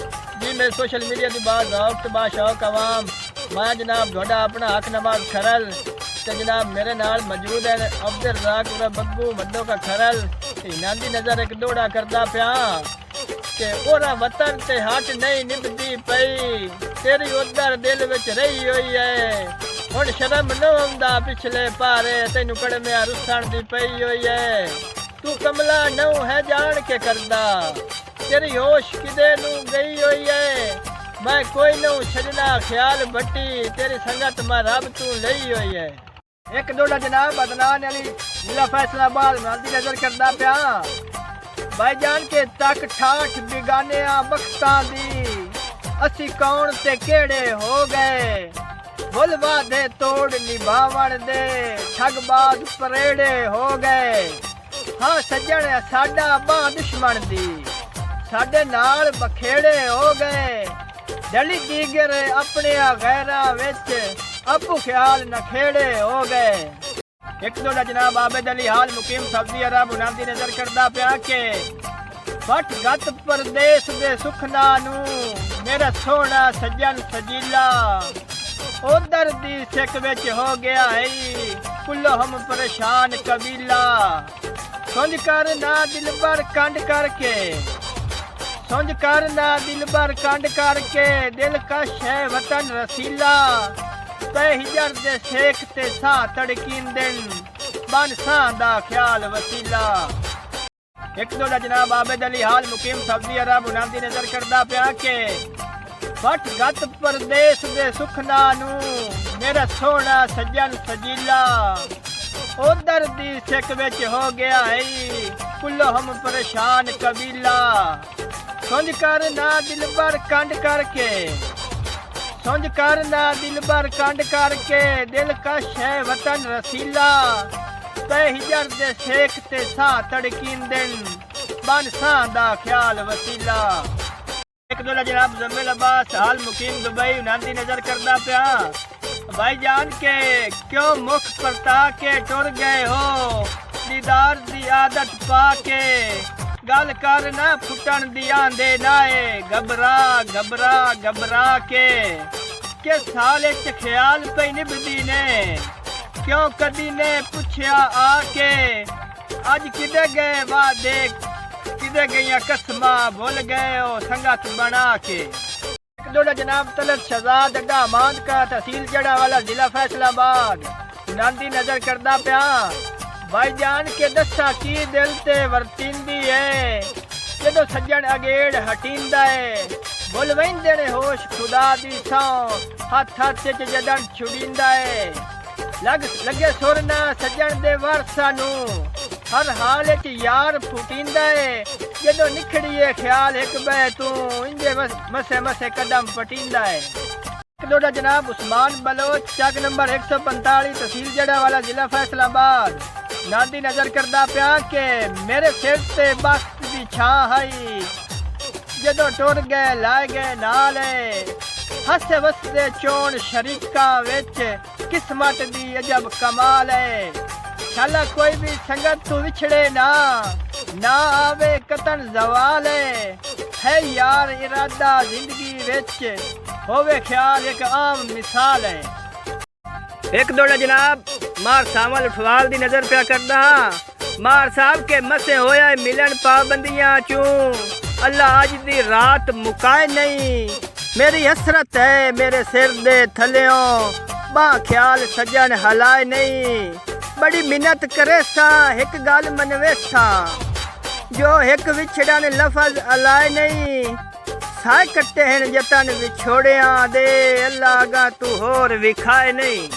जी मेरे social media की बात रौक बाशौक आवाम मैं जनाब थोड़ा अपना हक नवाज खरल ते जनाब मेरे नाल मौजूद है अब्दुल रज़ाक उरा बग्गू मद्दो का खरल इन्हां दी नज़र एक दौड़ा करदा पिया कि ओरा वतन ते हट नहीं निभदी पई तेरी उधर दिल विच रही हुई है हुण शर्म न आउंदा पिछले पारे तैनू कड़मिया रुसण दी पई हुई है तू कमला नौ है जान के करदा तेरी होश किदे नू गई हुई है मैं कोई नू छड़ना ख्याल भट्टी तेरी संगत मैं रब तू लई हुई है। एक दौड़ा जनाब अदनान अली जिला फैसलाबाद नाल नजर करदा पिया भाईजान के तक ठाठ बिगाने बख्तां दी असी कौन ते केड़े हो गए भुल वादे तोड़ निभावण दे ठगबाज परेड़े हो गए हाँ सज्जन साडा बां दुश्मन दी साडे नाल बखेड़े हो गए डली दीगर अपने गैरा विच अपू ख्याल नखेड़े हो गए। एक दौड़ा जनाब आबिद अली हाल मुकीम सऊदी अरब उन्हां नजर करदा पिया के फट गत परदेस दे सुखना नू मेरा सोना सज्जन सजीला उधर दी सिक विच हो गया है कुल्लो हम परेशान कबीला सुंझ कर ना दिल पर कंड करके सुंझ कर ना दिल पर कंड करके दिल कश है वतन रसीला ते हिजर दे शेख ते सा तड़कीन दिन बन सा दा ख्याल वसीला। एक दौड़ा जनाब आबिद अली हाल मुकीम सऊदी अरब उन्हां दी नजर करदा पिया के फट गत परदेस दे सुखना नू मेरा सोना सज्जन सजीला उधर दी सिक विच हो गया है कुल्लो हम परेशान कबीला सुंझ कर ना दिल पर कंड करके सुंझ कर ना दिल पर कंड करके दिल कश है वतन रसीला ते हिजर दे शेख ते सा तड़कीन दिन बन सा दा ख्याल वसीला। एक दौड़ा जनाब जमील अब्बास हाल मुकीम दुबई उन्हां दी नजर करदा पिया भाईजान के क्यों मुख परता के टुर गए हो दीदार दी आदत पा के गल कर ना फुटन दी आंदे नाए घबरा घबरा घबरा के साले च ख्याल पे निभदी ने क्यों कदी ने पुछया आके अज किदे गए वादे किदे गईया कसमा भूल गए हो संगत बना के। एक दौड़ा जनाब तलत शहजाद अड्डा मांद का तहसील जड़ा वाला जिला फैसलाबाद नांदी नजर करदा पिया भाईजान के दसा की दिल ते वरतींदी है जदों सज्जन अगेड़ हटींदा है भुल वहिंदे ने होश खुदा दी सौ हथ हथ च जदन छुड़ींदा है लगे सुरना सज्जन दे वारसा नू हर हाल च यार फुटींदा है जदों निखड़िए ख्याल एक बह तू इंजे मसे मसे कदम पटींदा है। एक दौड़ा जनाब उस्मान बलोच चक नंबर 145 तहसील जड़ा वाला जिला फैसलाबाद नांदी नजर करदा पिया के मेरे सिर ते बख्त दी छां है जदों टुर गए लाए गए नाल हसे वसदे चोण शरीका विच किस्मत दी अजब कमाल है शाला कोई भी संगत तू विछड़े ना आवे कतन जवाल है यार इरादा जिंदगी विच होवे ख्याल एक आम मिसाल है। एक दौड़ा जनाब मार सावल उठवाल दी नजर पिया करदा मार साहब के मसे होया मिलन पाबंदियां चूं अल्लाह अज दी रात मुकाए नहीं मेरी हसरत है मेरे सिर दे थल्यों बा ख्याल सजन हलाए नहीं बड़ी मिन्नत करे सा एक गल मनवे सा जो एक विछड़न लफज अलाए नहीं साए कट्टे हैं जतन विछोड़िया दे अल्लाह गा तू होर विखाए नहीं।